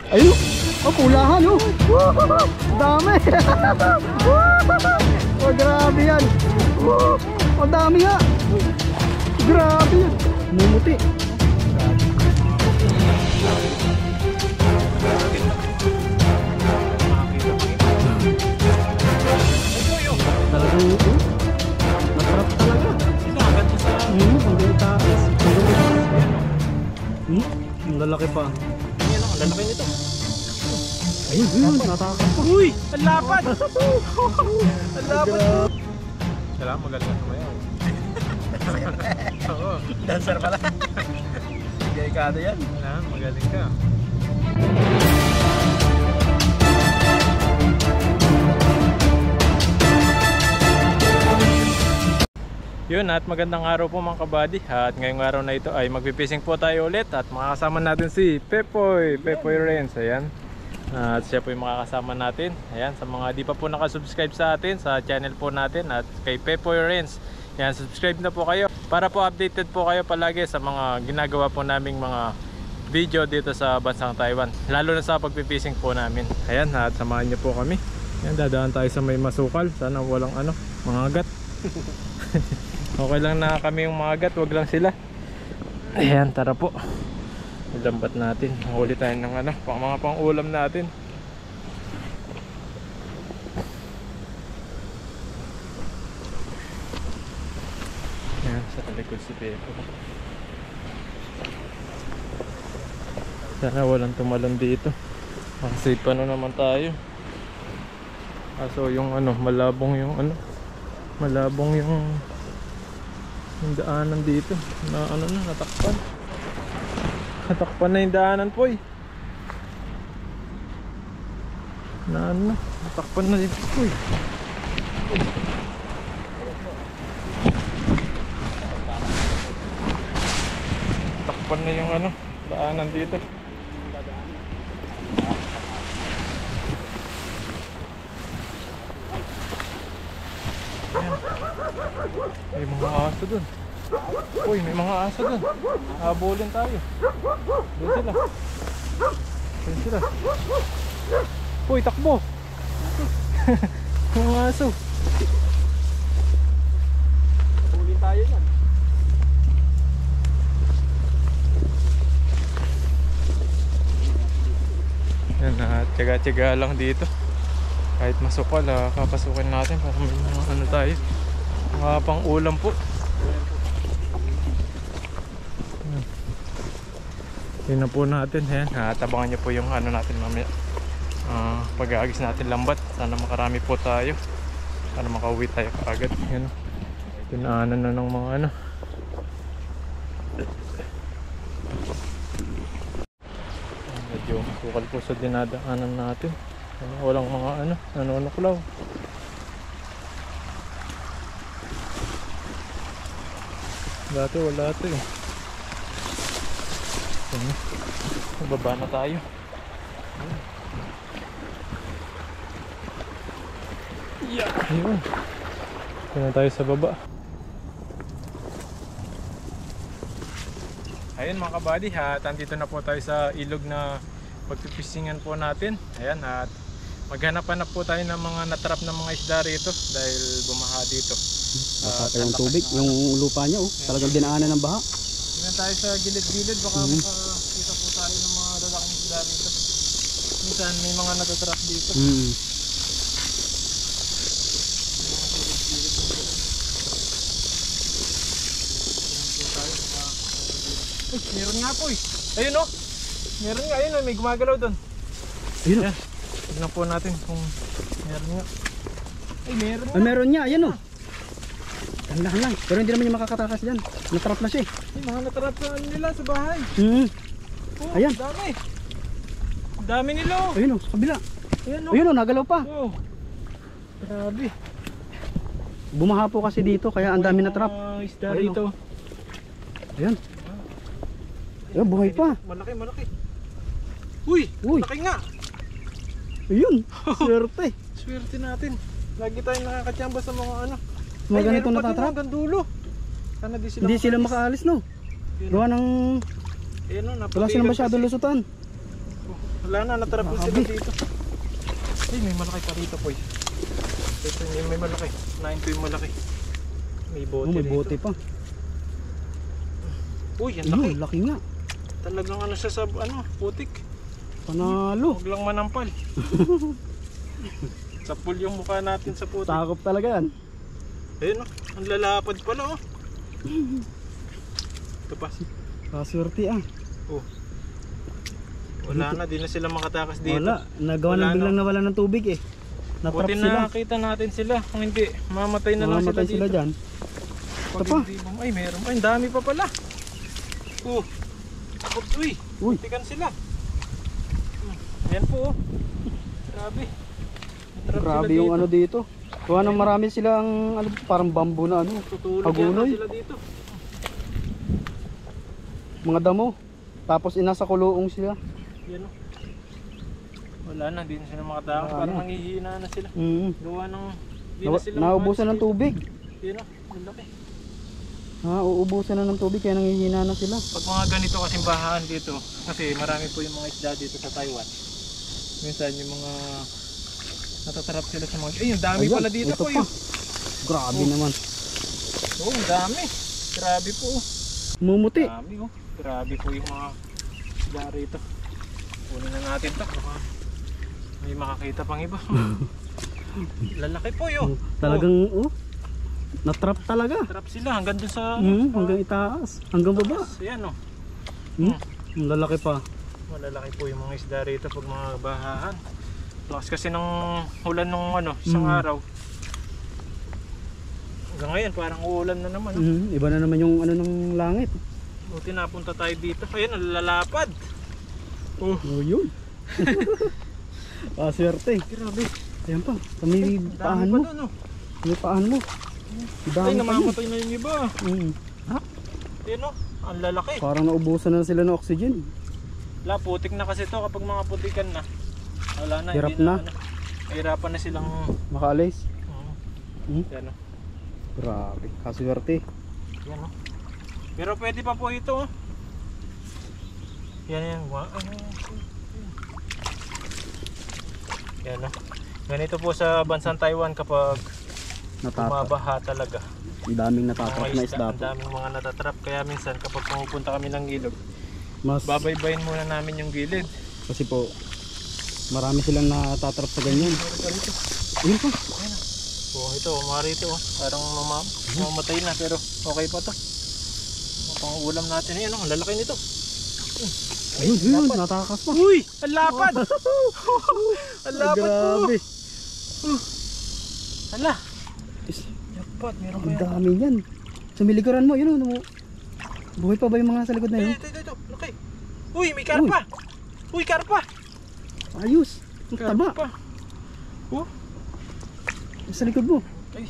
Ayun. Oh, pulahan oh. Dami. Oh, grabe yan. Oh, dami nga. Grabe yan. Mumuti. Talagang natrap talaga. Hanggang taas. Ang lalaki pa. Ang lalaki nito. Ayun, natakas pa. Uy! Ang lapad! Ang lapad! Kailangan magaling ka sumayaw. Oo. Dancer pala. Gaya ka na yan. Magaling ka. Yun, at magandang araw po mga kabady. At ngayong araw na ito ay magpipising po tayo ulit. At makakasama natin si Pepoy Renz. Ayan. At siya po yung makakasama natin. Ayan, sa mga di pa po nakasubscribe sa atin, sa channel po natin at kay Pepoy Renz. Ayan, subscribe na po kayo para po updated po kayo palagi sa mga ginagawa po naming mga video dito sa bansang Taiwan. Lalo na sa pagpipising po namin. Ayan, at samahan niyo po kami. Ayan, dadaan tayo sa may masukal. Sana walang mga agat. Okay lang na kami yung mga agat, wag lang sila. Ayan, tara po. Lambat natin. Huli tayo ng mga pang-ulam natin. Ayan, sa talikod si Pepo. Sana walang tumalon dito. Safe pa naman tayo. So yung malabong yung malabong yung daanan dito na natakpan. Natakpan na yung daanan po eh. Natakpan na dito po eh. Natakpan na yung daanan dito. May mga aso dun. Uy, may mga aso dun. Habulin tayo. Doon sila. Doon sila. Uy, takbo. Mga aso. Habulin tayo yan. Yan, tiyaga-tiyaga lang dito. Kahit masukal, kapasukin natin para may mga tayo. Mga pang ulam po. Yun na po natin. Ayan, tabangan nyo po yung natin mamaya. Pag-aagis natin lambat. Sana makarami po tayo. Sana makauwi tayo kaagad. Yan. Pinaanan na ng mga medyo sukal po sa dinadaanan natin. Walang mga nanonoklaw. Dati wala ito eh. Baba na tayo. Yeah. Ayun. Ito na tayo sa baba. Ayun mga kabady, andito na po tayo sa ilog na pagpipisingan po natin. Ayan, at maghanap po tayo ng mga natrap na mga isda rito dahil bumaha dito. Baka yung tubig, yung lupa niya talagang dinaanan ng baha. Tingnan tayo sa gilid-gilid, baka makakita po tayo ng mga lalaking isda rito. Minsan may mga natatrap dito. Uy, meron nga po eh. Ayun oh. Meron nga, ayun oh, may gumagalaw doon. Ayun oh. Tignan po natin kung meron nga. Ay, meron nga. Meron nga, ayun oh. Tandahan lang, pero hindi naman yung makakatakas dyan. Natrap na siya eh. Ay, mga natrap na nila sa bahay. Oh, ayan. Dami. Dami nila oh. Ayun oh, sa kabila. Ayun oh. Ayun oh, nagalaw pa. Oh. Grabe. Bumaha po kasi dito, kaya ang dami natrap. Isda rito. Ayan. Ayun, buhay pa. Malaki. Uy, malaki nga. Ayun, swerte. Swerte natin. Lagi tayong nakakatsamba sa mga mga ganito natatrap. Hanggang dulo. Sana Hindi sila makaalis no. Gawa ng wala silang masyadong lusutan. Wala na, natrap na sila dito. Ay, may malaki pa dito po. Ito, may malaki. Nain ko yung malaki. May bote May dito. bote pa. Uy, ang laki. Ayun, laki nga. Talagang ano siya sa putik. Panalo. Huwag lang manampal. Sa pool yung mukha natin sa putik. Sakop talaga yan. Ayun oh, ang lalapad pala oh. Ito pa. Kaswerte ah. Oh. Wala na, di na sila makatakas dito. Wala. Nagawa Wala ng biglang na. nawala ng tubig eh. Natrap Buti sila. nakita natin sila. Kung hindi, mamatay na lang sila Mamamatay dito. sila dyan. Pag Ito pa. hindi bang- Ay, meron pa. Ang dami pa pala. Oh. Oops, uy. Uy. Tikan sila. Yan po oh. Grabe. Natrap Grabe sila yung dito. ano dito. Kuha nang marami silang ano, parang bamboo na ano. Tutulog Hagunoy. yata sila dito. Mga damo. Tapos inasa kulong sila. Yan oh. Wala na, di na sila makatakas. Wala Parang na. nangihina na sila. Gawa ng... Di na sila Naubusan ng makalis tubig. dito. Yan oh, ang laki. Uubusan na ng tubig kaya nangihina na sila. Pag mga ganito kasing bahaan dito, kasi marami po yung mga isda dito sa Taiwan. Minsan yung mga natatarap sila sa mga... Ay, yung dami Ayan, pala dito ito po pa. yun. Grabe Oh. naman. Oo, ang dami. Grabe po. Mumuti. Dami oh. Grabe po yung mga isda rito. Kunin na natin to. Baka may makakita pang iba. Lalaki po yun. Talagang natrap talaga. Trap sila hanggang dun sa... Hanggang itaas. Hanggang baba. Ayan oh. Ang lalaki pa. Malalaki po yung mga isda rito pag mga bahaan. Lakas kasi ng ulan nung isang araw. Hanggang ngayon parang uulan na naman. Iba na naman yung ano ng langit. Buti napunta tayo dito. Ayun, lalapad. Oh, Yun. Swerte. grabe. Ayan pa. May Dami paan pa mo. doon oh. May paan mo. Ay, Dami pa yun. namamatay na yung iba. Ayun oh, ang lalaki. Parang naubusan na sila ng oxygen. Wala, putik na kasi to kapag mga putikan na. Wala na, Hirap hindi na. Mahirapan na silang... Makaalis. Yan oh. Grabe. Kaswerte. Yan oh. Pero pwede pa po ito oh. Yan. Yan oh. Ganito po sa bansang Taiwan kapag Natapa. bumabaha talaga. Ang daming natatrap na isda Ang po. daming mga natatrap. Kaya minsan kapag pumupunta kami ng ilog, Mas, babaybayin muna namin yung gilid. kasi po, marami silang natatrap sa ganyan. Ayun pa. Oh, ito, mari ito oh. Parang mamatay na pero okay pa to. Pang-ulam natin yan oh. Ang lalaki nito. Ayun, natakas pa. Uy! Ang lapad! Ang lapad po! Grabe. Hala! Lapad, meron pa Ang yan. dami yan. Sa miliguran mo, yun o. Buhay pa ba yung mga sa likod na yun? Ito. Laki. Uy, may karpa! Uy, karpa! Ayos. Ang taba. Karpa. Oh, Sa likod mo. ay.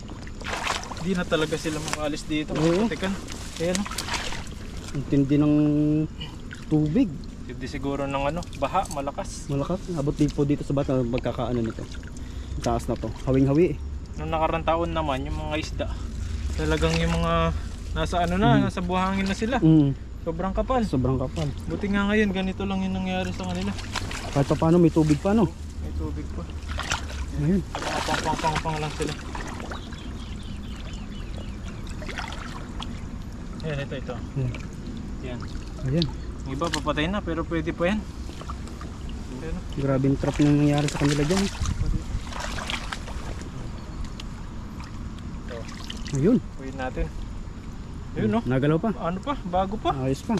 Di na talaga sila makaalis dito. Oo. Patikan. Ayan oh. Ang tindi ng tubig. Hindi siguro ng baha, malakas. Malakas. Abot din po dito sa bata magkakaano nito. Ang taas na to. Hawing-hawi eh. Nung nakarang taon naman, yung mga isda, talagang yung mga nasa nasa buhangin na sila. Sobrang kapal. Sobrang kapal. Buti nga ngayon, ganito lang yung nangyari sa kanila. Kahit pa paano may tubig pa no. May tubig pa. Ayun. Pang lang sila. Ayan, ito. Yan. Ayan. Yung iba papatay na, pero pwede pa yan. Ayan. Grabe yung trap na nangyari sa kanila dyan. Ito, Ayun. uwiin natin. Ayun no. Nagalaw pa. Ano pa? Bago pa. Ayos pa.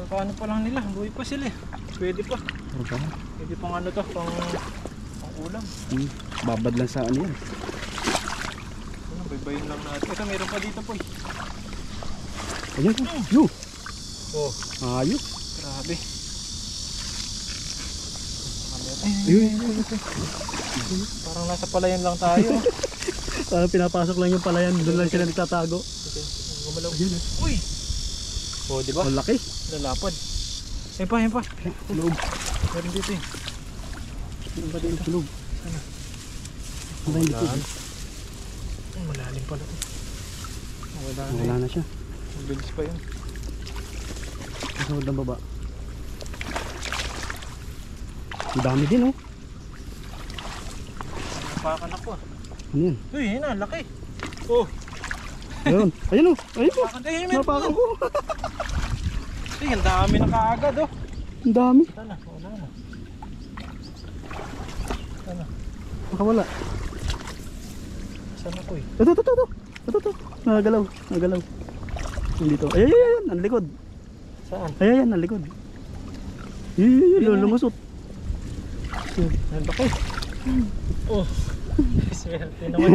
Paano pa lang nila? Buhay pa sila eh. Pwede pa. Okay. Pwede pang pang ulam. Babad lang sa ano yan. Baybayin lang natin. Ito, meron pa dito po eh. Ayun po. Yo. Oh, Ayos. grabe. Ayun. Parang nasa palayan lang tayo. Parang pinapasok lang yung palayan. Doon lang sila nagtatago. Gumalaw. Uy! Oh, di ba? Ang laki. Lalapad. Ayun pa. Loob. Meron dito eh. Ano ba din sa loob? Sana. Ang hindi po. Malalim pala ito. Wala na siya. Mabilis pa yun. Kasunod ng baba. Ang dami din oh. Napakan ako. Ano yan? Uy, yun na, laki. Oh, Ayun. Ayun oh. Ayun po. napakan. Eh, meron Napakan pa. ko. Eh, ang dami na kaagad oh. Ang dami. Sana, wala na. Sana, Nakawala. sana ko eh. Ito. Nagalaw. Dito. Ay, ang likod. Saan? Ay, ang likod. Lumusot. Ang laki. Oh, swerte naman.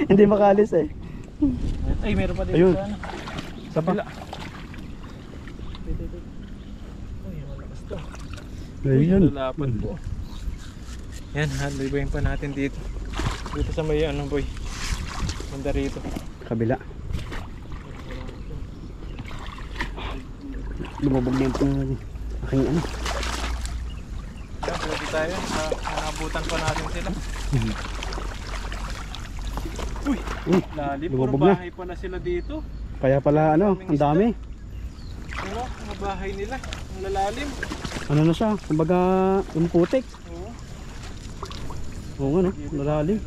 Hindi makalis eh. Ay, meron pa dito Ayun. sa ano. Sa Kabila. Uy, malakas to. Ayun. Lalapad po. Yan, halibayin pa natin dito. Dito sa may ano boy. Banda rito. Kabila. Lumubog na yung aking ano. Yan, pwede tayo. Nakabutan pa natin sila. Uy, lalim. Puro lumubog na. bahay pala sila dito. Kaya pala ano, ang dami. Ano, mga bahay nila. Ang lalalim. Ano na siya, kumbaga yung putik. Oo. Oo nga no, lalalim.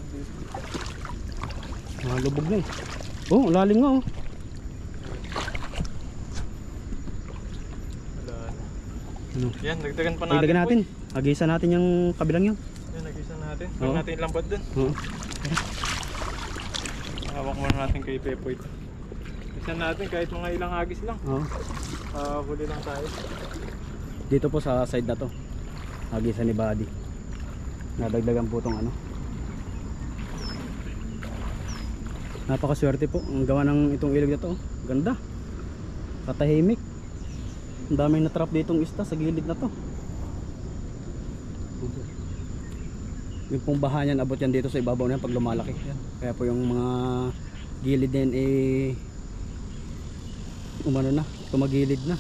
Lubog na eh. Oh, lalim nga oh. Ano? Yan, dagdagan pa natin. Dagdagan natin. Agisa natin yung kabilang yun. Yan, nag-isa natin. Oo. Huwag natin ilambad dun. Oo. Hawak muna natin kay Pepoy. Isa natin kahit mga ilang agis lang. Oo. Huli lang tayo. Dito po sa side na to. Agisa ni Buddy. Nadagdagan po tong ano. Napakaswerte po. Ang gawa ng itong ilog na to. Ganda. Katahimik. Ang daming natrap ditong isda sa gilid na to. Yung pong baha niyan, abot yan dito sa ibabaw na yan pag lumalaki. Kaya po yung mga gilid din umano na, tumagilid na.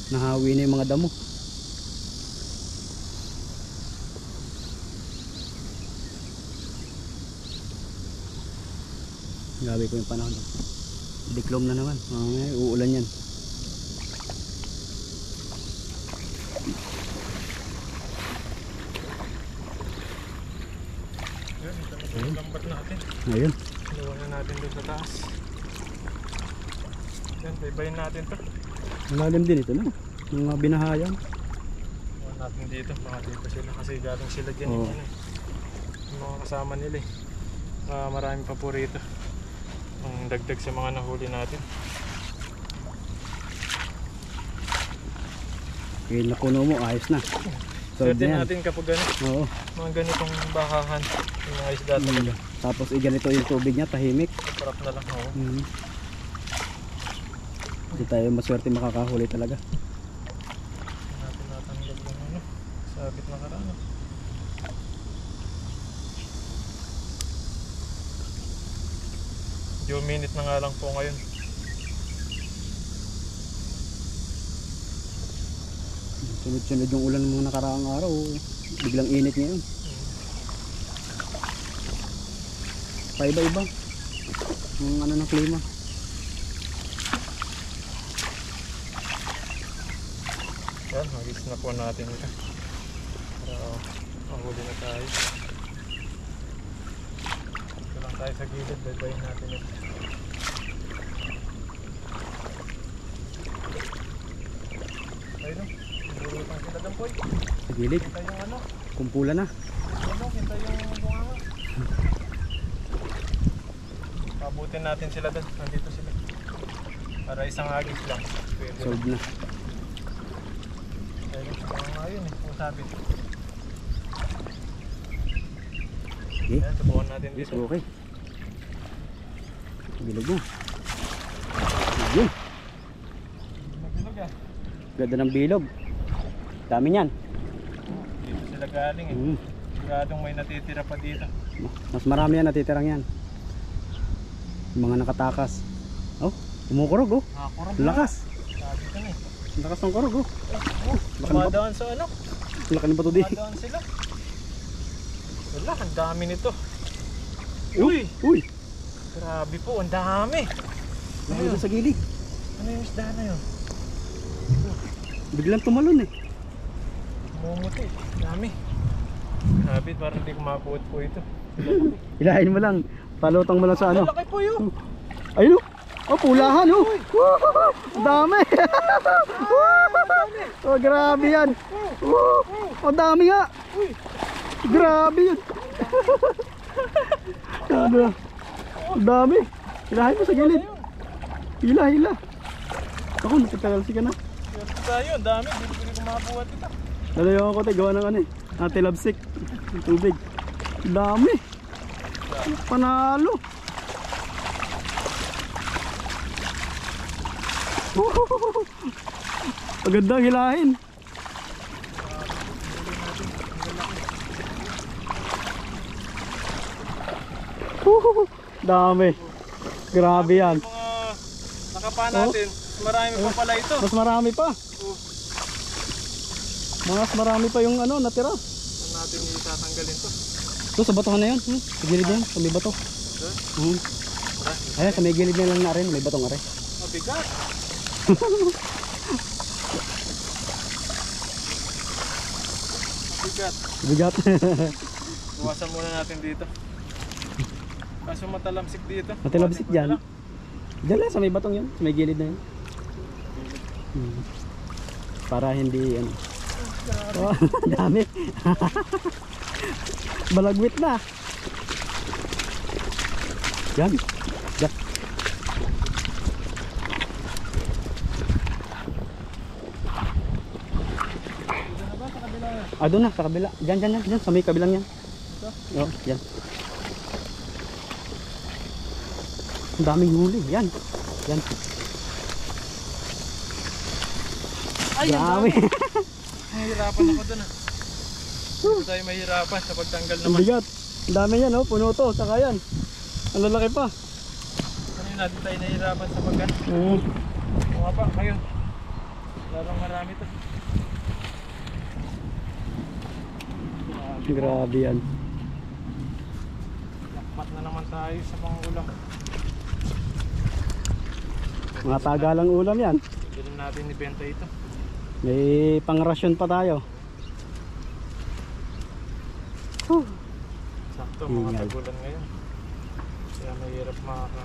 Nahawi na yung mga damo. Grabe po yung panahon. Diklom na naman. Uulan yan. Yan, ito na yung lambat natin. Ayun. Iwan na natin doon sa taas. Yan, baybayin natin to. Malalim din ito no. Mga binahayan. Iwan natin dito. Baka dito sila kasi galing sila dyan. Oo. Yung, ano, yung mga kasama nila eh. Marami pa po rito. Ang dagdag sa mga nahuli natin. Ngayon na puno mo, ayos na. Solve Swerte na yan. natin kapag ano, Oo. mga ganitong bakahan. Yung mga isda talaga. Tapos ganito yung tubig niya, tahimik. Sarap na lang. Oo. Hindi tayo maswerte makakahuli talaga. Natin natanggal yung ano, sabit na karano. Yung minute na nga lang po ngayon. Sunod-sunod yung ulan ng mga nakaraang araw. Biglang init ngayon. Paiba-iba. Yung ano ng klima. Yan, magis na po natin ito. Para mahuli na tayo. Ito lang tayo sa gilid, baybayin natin ito. Ayun o, bulutan sila doon po. Sa gilid. Kita yung ano, Kumpula na. kita yung bunganga. Pabutin natin sila doon, nandito sila. Para isang agis lang. Pwede. Solve na. Ayun, bunganga yun eh, kung sabi. Okay. Ayan, subukan natin Yes, dito. okay. Bilog mo. Yun. Magbilog ah. Ganda ng bilog. Dami niyan. Dito sila galing eh. Siguradong may natitira pa dito. Mas marami yan natitirang yan. Yung mga nakatakas. Oh, kumukurog oh. Nakakurang Lakas. Sabi ko na eh. Lakas ng kurog oh. Dumadaan sa ano? Laki ng bato di. Dumadaan sila. Wala, ang dami nito. Uy! Uy! Grabe po, ang dami. Laki sa gilid. Ano yung isda na yun? Biglang tumalon eh. Mumuti. Dami. Grabe, parang hindi ko mabuot po ito. Ilahin mo lang. Palutang mo lang sa ano. Malaki po yun. Ayun oh. Oh, pulahan oh. Ang dami. Oh, grabe yan. Oh, dami nga. Grabe yun. Ano? Ang dami. Ilahin mo sa gilid. Hila. Ako, nakitagal ka na. Swerte tayo, ang dami. Hindi ko makabuhat ito. Lalayo ako tayo, gawa ng ano eh. Ate Labsik. Yung tubig. Ang dami. Panalo. Magandang hilahin. Dami. Grabe yan. Yung mga nakapa natin, marami pa pala ito. Mas marami pa. Mas marami pa yung ano natira. Saan natin itatanggalin to? Ito sa batuhan na yun. Sa gilid na yun. Sa may bato. Ayan, sa may gilid na lang na rin. May batong are. Mabigat. Mabigat. Bigat. Buwasan muna natin dito. Kaso matalamsik dito. Matilabsik dyan. Diyan lang sa may batong yun. Sa may gilid na yun. Para hindi ano. Oh, dami. Balagwit na. Yan. Yan. Doon na sa kabila. Diyan. Sa may kabilang yan. Oh, yan. Ang daming huli. Yan. Ay, ang Dami. dami. Mahirapan ako dun ah. Hindi tayo mahirapan sa pagtanggal Ang naman. bigat. Ang dami yan, oh. Puno to. Saka yan. Ang lalaki pa. Ano yun natin tayo nahihirapan sa pagkan? O nga pa, ngayon. Larang marami to. Grabe yan. Nakmat na naman tayo sa pangulam. Mga tagalang ulam yan. Bilhin natin ibenta ito. May pangrasyon pa tayo. Sakto, mga Ingay. tagulan ngayon. Kaya mahirap makaka...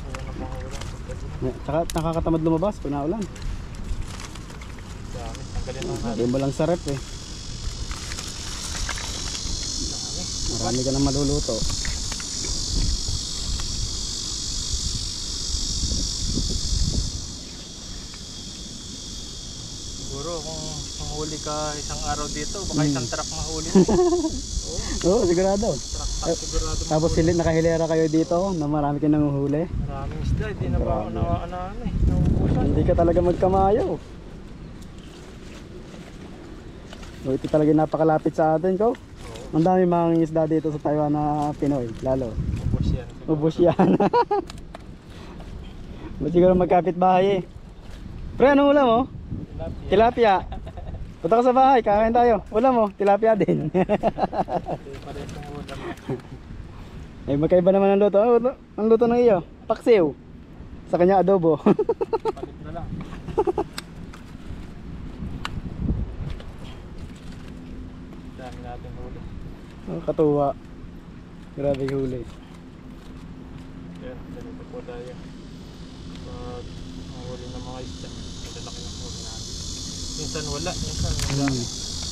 Ano na pangulam. Tsaka nakakatamad lumabas pag naulan. Dami, tanggalin lang natin. Hindi mo lang sa rep eh. Dami. Marami ka nang maluluto. Siguro kung mahuli ka isang araw dito, baka isang truck mahuli mo. Oo, sigurado. Truck sigurado Tapos mahuli. nakahilera kayo dito na marami ka nang uhuli. Maraming isda, hindi na ba ako Grabe. nauubusan. Hindi ka talaga magkamayaw. So, ito talaga yung napakalapit sa atin ko. Ang dami mga isda dito sa Taiwan na Pinoy, lalo. Ubus yan. Ubus yan. Ba't siguro magkapit bahay eh. Pre, anong ulam mo? Tilapia. Punta ka sa bahay, kakain tayo. Ulam mo, tilapia din. Hindi parehas ng ulam. Eh, magkaiba naman ang luto. Ang luto ng iyo, paksiw. Sa kanya adobo. Palit na lang. Dami natin huli. Oh, katuwa. Grabe yung huli. Yan, ganito po tayo. Mahuli ng mga isda. Malalaki ng huli natin. Minsan wala, minsan wala.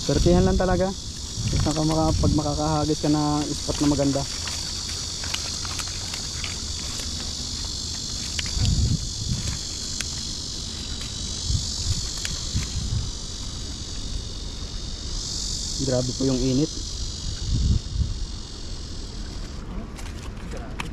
Pertihan lang talaga. Pag makakahagis ka na spot na maganda. Grabe po yung init. Grabe.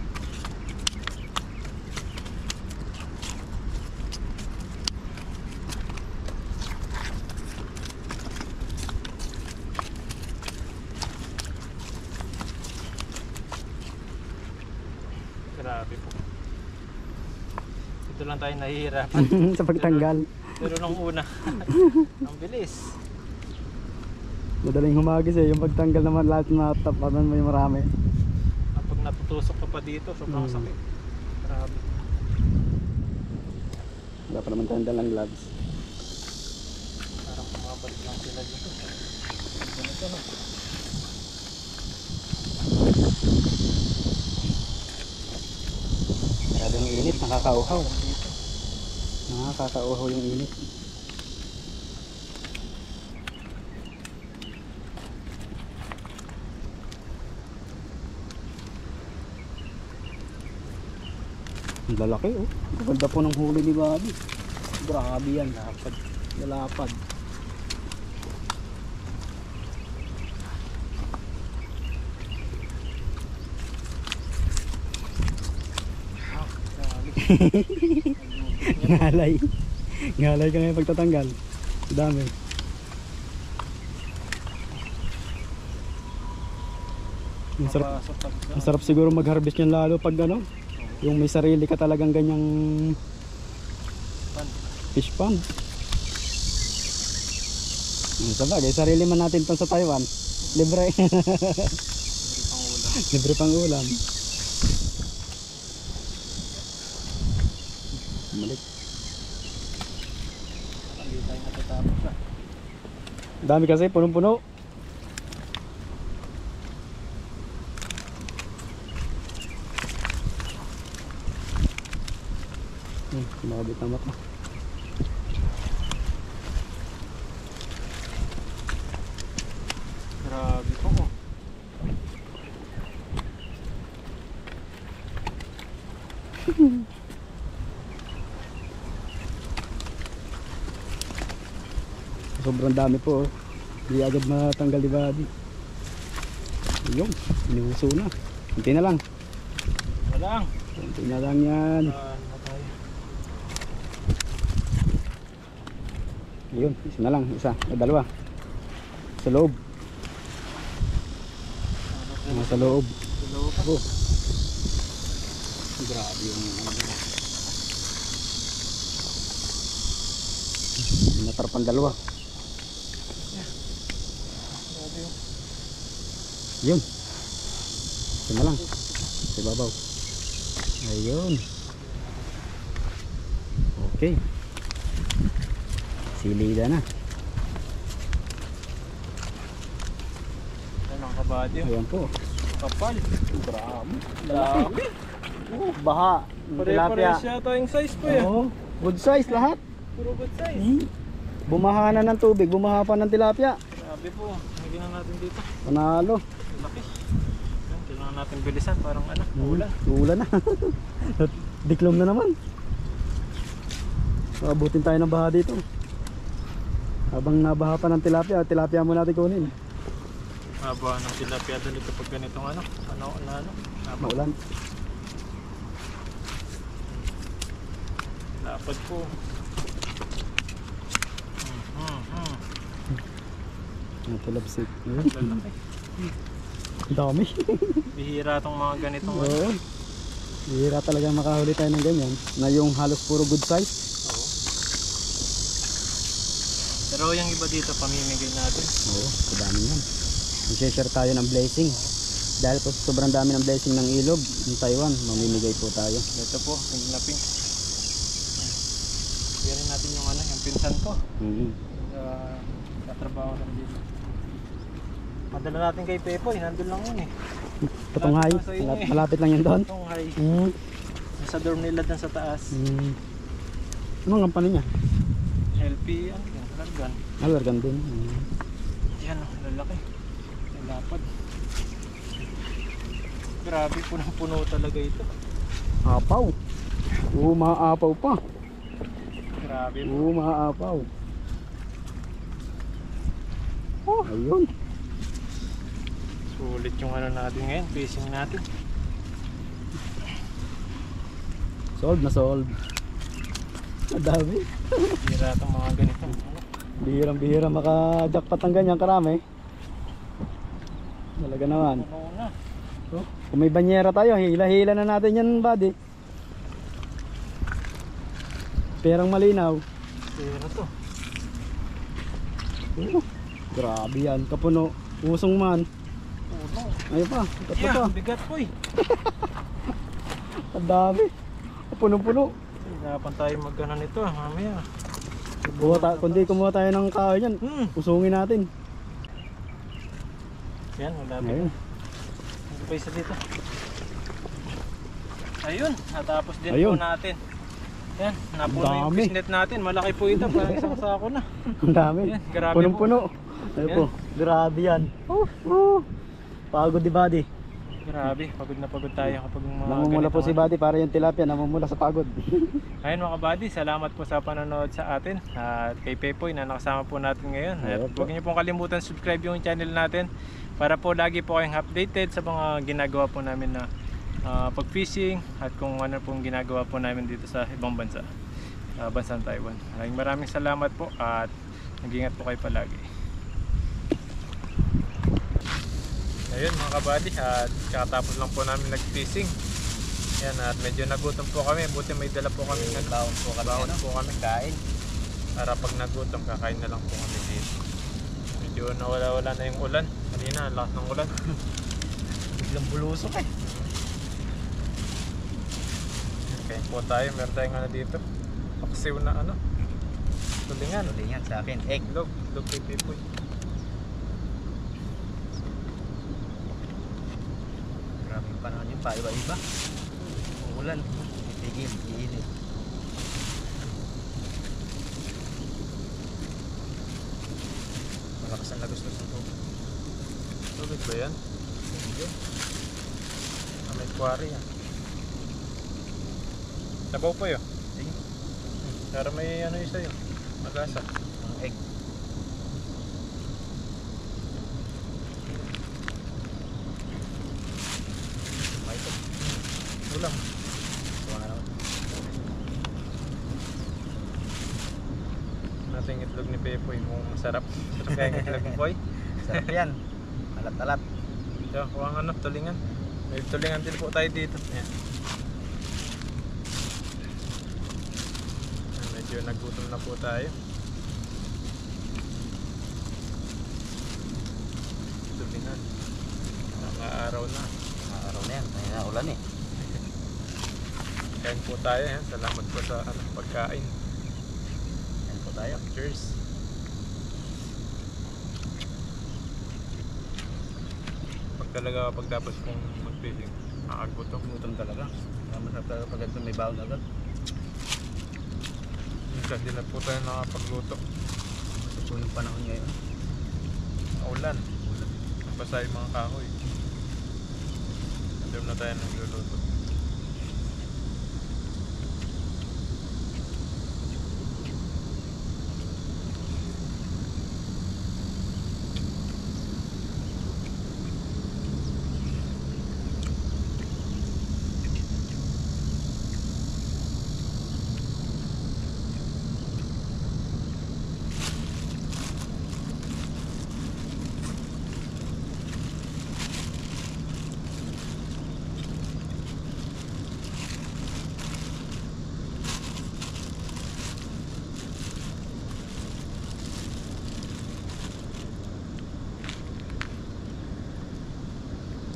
Grabe po. Ito lang tayo nahihirapan. Sa pagtanggal. Pero nung una, ang bilis. Madaling humagis eh. Yung pagtanggal naman lahat matapanan mo yung marami. Kapag natutusok ka pa dito, sobrang sakit. Grabe. Wala pa naman tayong dalang gloves. Parang kumabalik lang sila dyan. Nakakauhaw. Nakakauhaw yung init. Ang lalaki oh. Ang ganda po ng huli ni Bobby. Grabe yan. Lapad. Lalapad. Ngalay. Ngalay ka ngayon pagtatanggal. Dami. Masarap siguro mag-harvest yan lalo pag ano, yung may sarili ka talagang ganyang fish pond. Sabagay, sarili man natin to sa Taiwan. Libre. Libre pang ulam. Balik. Dami kasi, punong-puno. Makabit na mata. Grabe po oh. Sobrang dami po oh. Hindi agad matanggal di Bobby. Yung, inuuso na. Kunti na lang. Walang. Kunti na lang yan. Yun, isa na lang, isa, dalawa. Sa loob. Sa loob. Oh. Grabe yung natarpan dalawa. Yun. Isa na lang. Sa babaw. Ayun. Okay. Silida na. Ayan ang kabady. Ayan po. Kapal. Grabe. Dami. Baha. Pare-pares yata yung size po yan. Oo. Good size lahat. Puro good size. Bumaha na ng tubig. Bumaha pa ng tilapia. Grabe po. Lagyan na natin dito. Panalo. Laki. Ayan, kailangan natin bilisan. Parang ano, ulan. Ulan na. Diklom na naman. Abutin tayo ng baha dito. Habang nabaha pa ng tilapia, tilapia mo natin kunin. Haba ng tilapia doon ito pag ganitong ano. Maulan. Lapad po. Natulabsik. Lalaki. Ang dami. Bihira tong mga ganitong ano. Oo. Bihira talaga makahuli tayo ng ganyan. Na yung halos puro good size. Oo. Pero yung iba dito pamimigay natin. Oo, kadami yan. I-share tayo ng blessing. Dahil po sobrang dami ng blessing ng ilog ng Taiwan, mamimigay po tayo. Ito po, pink na pink. Bigyan rin natin yung ano, yung pinsan ko. Katrabaho lang dito. Madala natin kay Pepoy, nandun lang yun eh. Patunghay, malapit lang yun doon. Patunghay. Sa dorm nila dun sa taas. Anong kampanya niya? LP, ano yan, largan. Largan din. Yan o, lalaki. May lapad. Grabe, punong-puno talaga ito. Apaw. Oo, maapaw pa. Grabe po. Oo, maapaw. Oh, ayun. Sulit yung ano natin ngayon, fishing natin. Solve na solve. Madami. Bihira itong mga ganito. Bihirang-bihira maka-jackpot ng ganyan karami. Talaga naman. Puno na. Oh, kung may banyera tayo, hila-hila na natin yan, buddy. Perang malinaw. Pera to. Grabe yan, kapuno. Usong man. Puno. Ayun pa, ito Yeah, pa. bigat po eh. Ang dami. Puno-puno. Hirapan tayo magkano nito mamaya. Kundi kumuha tayo ng kahoy yan, usungin natin. Yan, wala pa. Ayun. Hindi pa isa dito. Ayun, natapos din Ayun. po natin. Yan, napuno yung Dami. fishnet natin. Malaki po ito, parang isang sako na. Ang dami. Yan, grabe Punong-puno. Ayun Yan. po. Grabe yan. Pagod di Buddy. Grabe, pagod na pagod tayo kapag mga Namumula po ganito si nga. Buddy para yung tilapia namumula sa pagod. Ayun mga kabady, salamat po sa panonood sa atin at kay Pepoy na nakasama po natin ngayon. At Ayun po. huwag niyo pong kalimutan subscribe yung channel natin para po lagi po kayong updated sa mga ginagawa po namin na pag-fishing at kung ano pong ginagawa po namin dito sa ibang bansa, bansang Taiwan. Maraming salamat po at mag-ingat po kayo palagi. Ayun mga kabady, at kakatapos lang po namin nag-fishing. Yan, at medyo nagutom po kami, buti may dala po kami Baon po kami, baon ano? po kami Kain. para pag nagutom kakain na lang po kami dito. Medyo nawala-wala na yung ulan kanina, ang lakas ng ulan. Biglang bulusok eh. Kain po tayo, meron tayong ano dito, paksiw na ano, tulingan, Tulingan sa akin. Egg. log kay Pipoy. Grabe yung panahon yun. Paiba-iba. Umulan. Itigil. Iinit. Malakas ang lagos-lagos ng tubig. Tubig ba yan? Hindi. May quarry yan. Sabaw po yun. Sige. Para may ano yung sa'yo, malasa. Ang egg. May ito. Ulam. Kuha nga naman. Nating itlog ni Pepoy, kung masarap. Sarap kaya yung itlog ni Boy. Sarap yan. Alat-alat. Diyan, kuha nga ano, tulingan. May tulingan din po tayo dito. Ayan. Ayan, medyo nagutom na po tayo. Tulingan. Mga araw na. Mga araw na yan. May naulan eh. Kain po tayo. Ayan. Salamat po sa ano, pagkain. Yan po tayo. Cheers. Talaga pagtapos kong mag-fishing, makakagutom. Gutom talaga. Masarap talaga pag ganito may baon agad. Minsan din na po tayo nakapagluto. Ito yung panahon ngayon. Ulan. Basa yung mga kahoy. Hindi na tayo nagluluto.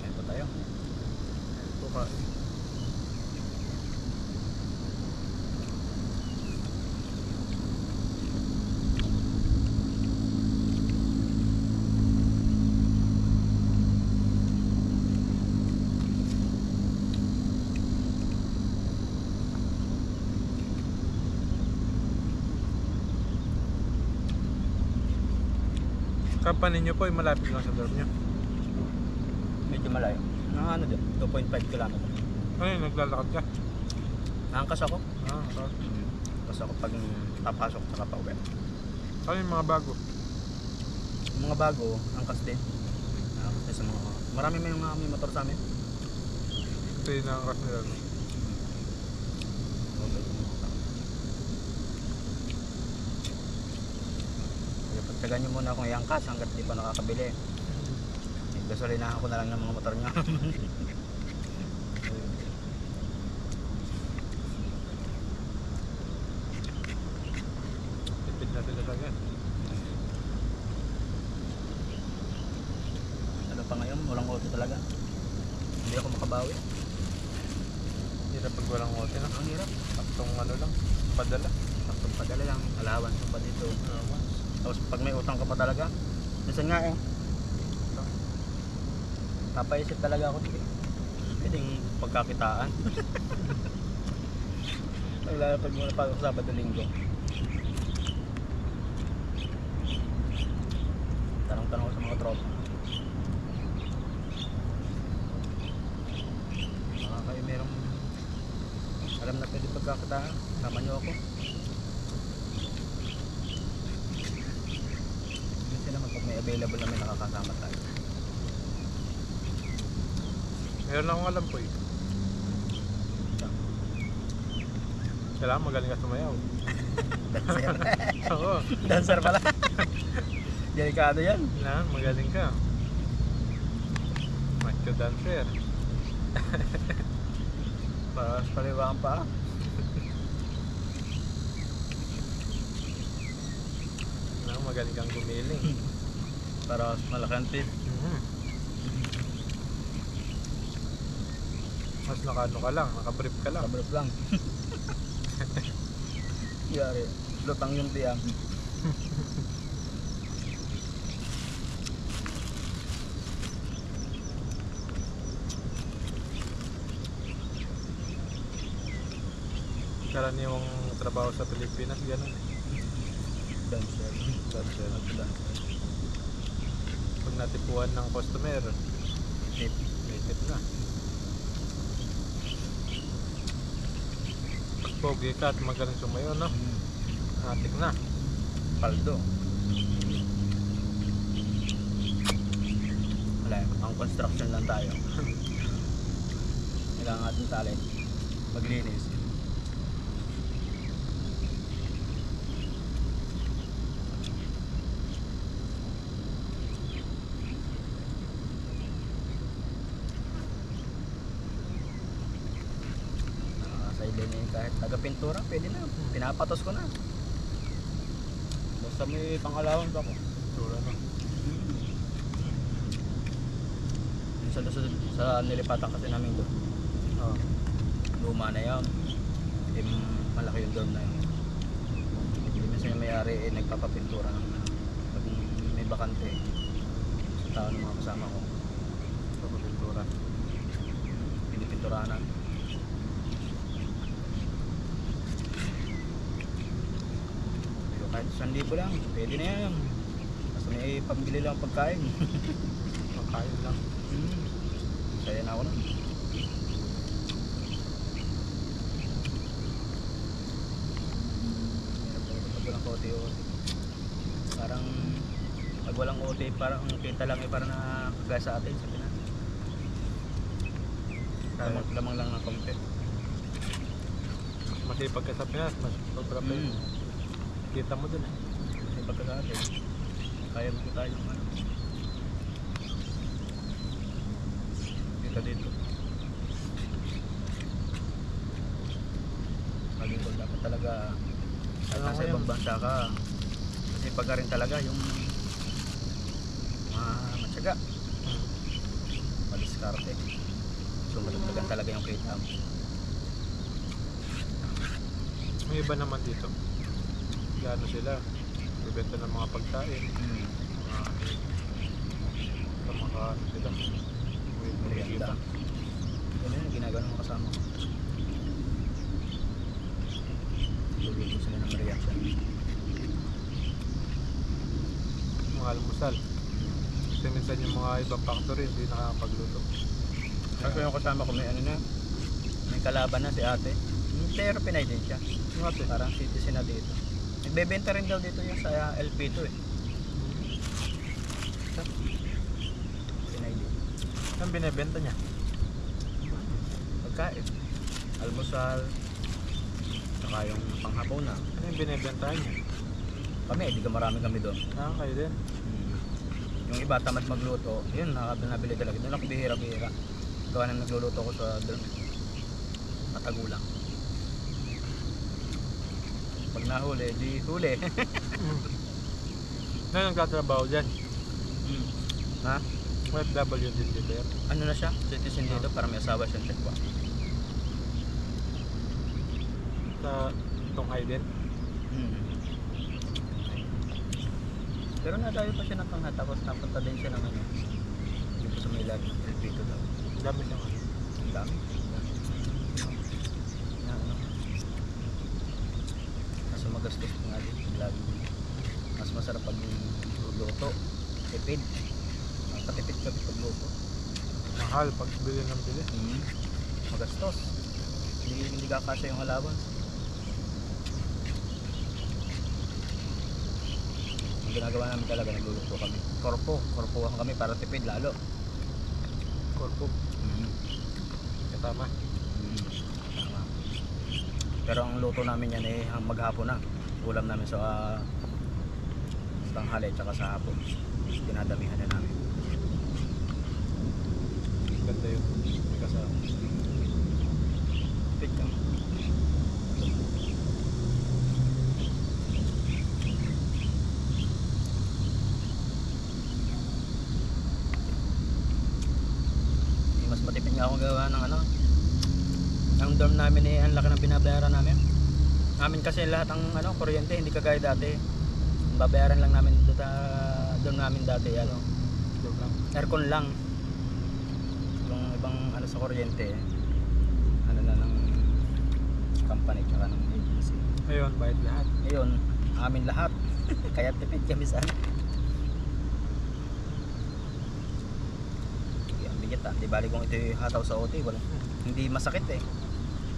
Yan po tayo. Ito ka. Company nyo po ay malapit lang sa dorm nyo. Medyo malayo. Ano dyan? 2.5 km. Ano yun, naglalakad ka? Naangkas ako. Ah, okay. Tapos ako pag papasok sa pauwi. Ano yung mga bago? Yung mga bago, angkas din. Angkas din sa mga... Marami may motor sa amin. Ito yung nakakas nila. No? Okay. Kaya pagtagan nyo muna akong iangkas hanggat di pa nakakabili. Gasolinahan ko na lang ng mga motor nyo. Tipid na sila talaga. Ano pa ngayon, walang auto talaga. Hindi ako makabawi. Hirap pag walang hotel. No? Ang hirap. Taktong ano lang, padala. Tapos padala lang, allowance mo pa dito. Tapos pag may utang ka pa talaga, minsan nga eh. Napaisip talaga ako dito. Pwedeng pagkakitaan. Naglalapag muna pa ako Sabado Linggo. Tanong-tanong ko sa mga tropa. Baka kayo merong alam na pwede pagkakataan. Sama nyo ako. Minsan naman pag may available na may nakakasama tayo. Meron akong alam po eh. Siya lang, magaling ka sumayaw. Dancer. Oo. Dancer pala. Delikado yan. Na, magaling ka. Macho dancer. Para paliwaan pa. Na, magaling kang gumiling. Para malaki ang tip. Mas nakano ka lang, nakabrief ka lang. Kabrip lang. Yari. Lutang yung tiyang. Karaniwang trabaho sa Pilipinas, gano'n eh. Dancer. Dancer. Dancer. Pag natipuan ng customer, Tip. may tip na. Pag pogi ka at magaling sumayo, no? Atik na. Paldo. Wala, ang construction lang tayo. Kailangan natin talent. Maglinis. Sideline eh, kahit taga-pintura, pwede na. Pinapatos ko na. Basta may pang-allowance ako. Tura na. Sa nilipatan kasi namin doon. Oh. Luma na yan. Malaki yung dorm na yun. Hindi minsan yung may-ari nagpapapintura ng pag may bakante sa tao ng mga kasama ko. Sa pintura. Pinipinturahan namin. Pero kahit 1,000 lang, pwede na yan. Basta may pambili lang pagkain. Makain lang. Saya na ako nun. Pag walang OT-OT. Parang pag walang OT, parang kita lang eh, parang nakakagaya sa atin sa Pinas. Lamang lang ng konti. Masipag ka sa Pinas, mas sobra pa yun. Kita mo dun eh. Kasi pagka sa atin, kaya mo tayo yung ano. Kita dito. Lagi ko dapat talaga at Ano nasa ngayon? ibang bansa ka. Kasi pagka rin talaga yung matyaga. Madiskarte. So madagdagan talaga yung kita mo. May iba naman dito. Gano sila. Bibenta ng mga pagkain. Mga ano sila. May Merienda. Yun yun, ginagawa ng mga kasama ko. Luluto sila ng merienda. mga almusal. Kasi minsan yung mga ibang factory hindi nakakapagluto. Kasi yung kasama ko may ano na, may kalaban na si ate. Pero Pinay din siya. Yung ate, Parang citizen na dito. Nagbebenta rin daw dito yung sa LP2 eh. Pinay din. ang binibenta niya? Pagkain. Almusal. Saka yung panghapon na. Ano yung binibentahan niya? Kami, di ka marami kami doon. Ah, kayo din. Yung iba tamad magluto, yun, nabili talaga. Doon ako bihira-bihira. Gawa na nagluluto ko sa doon. Matagulang. Pag nahuli, di huli. Ngayon nagtatrabaho dyan. Ha? OFW din dito yan. Ano na siya? Citizen dito para may asawa siya. Check ba? Sa Tonghay din. Pero nadayo pa siya ng Tongha, tapos napunta din siya ng ano. Dito sa Milag, LP2 daw. Ang dami siyang ano. Ang dami. Na, ano. magastos nga din. Lagi. Mas masarap pag luto. Tipid. Makatipid kami pag luto. Mahal pag bili ng bili. Magastos. Hindi kakasya yung halaman. Ang ginagawa namin talaga, nagluluto kami. Korpohan kami para tipid lalo. Korpo. Tama. Tama. Pero ang luto namin yan eh maghapon na. Ulam namin sa tanghali tsaka sa hapon. Dinadamihan na namin. Ganda yun. May kasama. Tipid lang. Mas matipid nga akong gawa ng ano. Ang dorm namin eh, ang laki ng binabayaran namin. Amin kasi lahat ang ano, kuryente, hindi kagaya dati. Ang babayaran lang namin dito sa dorm namin dati, ano, aircon lang. Yung ibang ano sa kuryente, ano na ng company tsaka ng agency. Ayun, bayad lahat. Ngayon, amin lahat. Kaya tipid kami sa ano. Ang bigat ah. Di bali kung ito yung hataw sa OT, hindi masakit eh.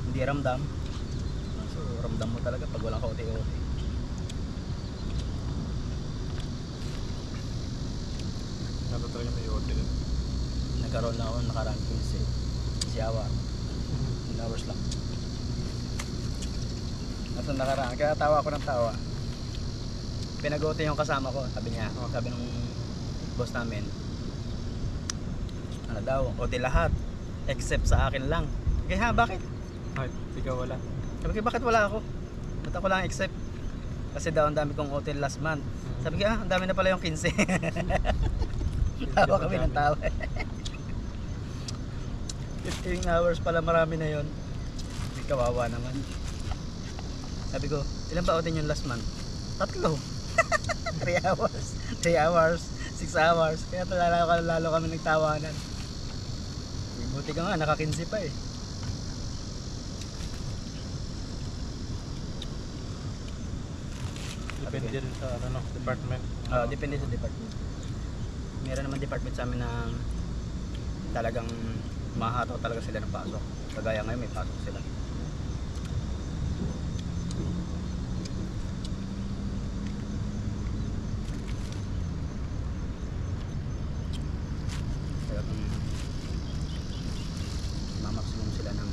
Hindi ramdam. So ramdam mo talaga pag walang ka-OT-OT. Ano talaga may hotel. Nagkaroon na ako nakarang 15 hour. 10 hours lang. Nasa nakaraan, kaya tawa ako ng tawa. Pinag-OT yung kasama ko, sabi niya, sabi ng boss namin, ano daw, OT lahat, except sa akin lang. Kaya bakit? Ay, ikaw wala. Sabi ko, bakit wala ako? Ba't ako lang except? Kasi daw ang dami kong OT last month. Sabi ko, ang dami na pala yung 15. Tawa kami ng tawa. 15 hours pala, marami na yon. Hindi kawawa naman. Sabi ko, ilan ba OT yung last month? 3. 3 hours. 3 hours. 6 hours. Kaya lalo kami nagtawanan. Buti ka nga, naka-15 pa eh. Depende rin sa ano, department. Depende sa department. Meron naman department sa amin na talagang mahataw talaga sila ng pasok. Kagaya ngayon may pasok sila. Talagang maximum sila ng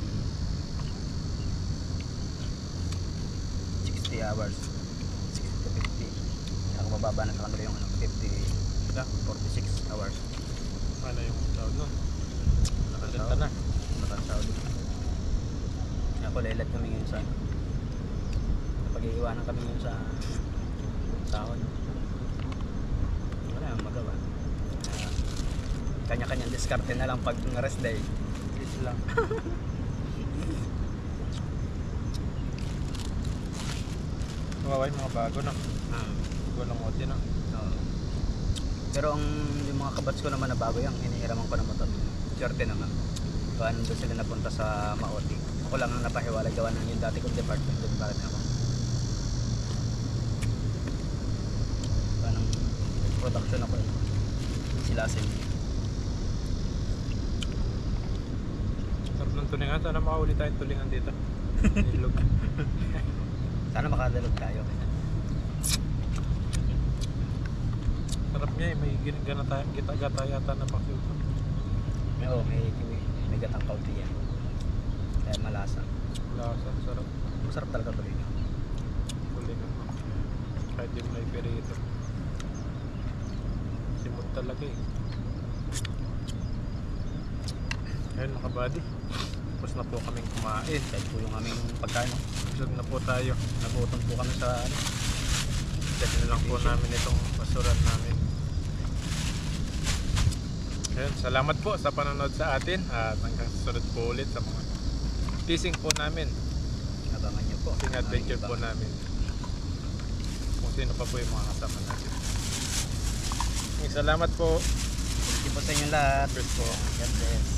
60 hours. 60 to 50. Kaya mababa na sa kanila yung ano, 46 hours. Ano yung tawag nun? Nakasenta na. Nakasahod. Kaya po lelat kami ngayon sa napag-iiwanan kami ngayon sa sahod. Wala nang magawa. Kanya-kanyang diskarte na lang pag rest day. Please lang. Kawawa yung mga bago na. Walang OT na. Pero yung mga kabats ko naman na bago yan, hinihiraman ko ng motor. Swerte naman. Kaya nandun sila napunta sa Maoti. Ako lang ang napahiwalay gawa ng yung dati kong department. Doon pa rin ako. Kaya ng production ako eh. Sila sim. Sarap ng tulingan. Sana makahuli tayong tulingan dito. Ilog. Sana makadalog tayo. Sarap niya eh. May gata yata na pakil. Oo, may gatang kaunti yan. Kaya malasa. Lasa, sarap. Masarap talaga tuloy. Tulingan. Kahit yung may perito. Simot talaga eh. Ayun mga buddy. Tapos na po kaming kumain. Kahit po yung aming pagkain. Busog na po tayo. Nagutom po kami sa ano. Check na lang po namin itong basuran namin. Ayun, salamat po sa panonood sa atin at hanggang susunod po ulit sa mga fishing po namin. Abangan nyo po. Fishing adventure po namin. Kung sino pa po yung mga kasama natin. Salamat po. Thank you po sa inyo lahat. First po. God bless.